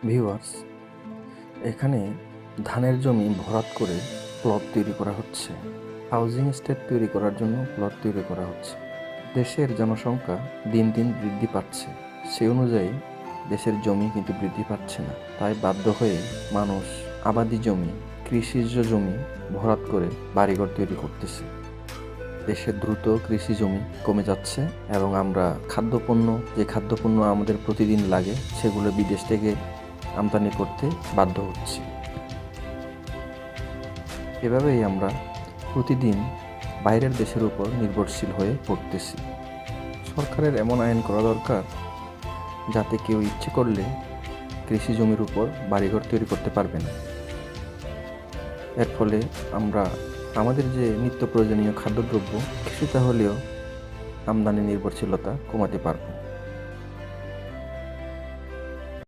Viewers, এখানে ধানের জমি ভরাট করে প্লট তৈরি করা হচ্ছে। হাউজিং এস্টেট তৈরি করার জন্য প্লট তৈরি করা হচ্ছে। দেশের জনসংখ্যা দিন দিন বৃদ্ধি পাচ্ছে, সেই অনুযায়ী দেশের জমি কিন্তু বৃদ্ধি পাচ্ছে না। তাই বাধ্য হয়ে মানুষ আবাদি জমি, কৃষিজ জমি ভরাট করে বাড়িঘর তৈরি করতেছে। দেশে দ্রুত কৃষি জমি কমে যাচ্ছে এবং আমরা যে খাদ্যপণ্য আমাদের প্রতিদিন লাগে সেগুলো বিদেশ থেকে আমদানি করতে বাধ্য হচ্ছি। এভাবেই আমরা প্রতিদিন বাইরের দেশের উপর নির্ভরশীল হয়ে পড়তেছি। সরকারের এমন আইন করা দরকার যাতে কেউ ইচ্ছে করলে কৃষি জমির উপর বাড়িঘর তৈরি করতে পারবে না। এর ফলে আমরা আমাদের যে নিত্য প্রয়োজনীয় খাদ্যদ্রব্য কিছুটা হলেও আমদানি নির্ভরশীলতা কমাতে পারব।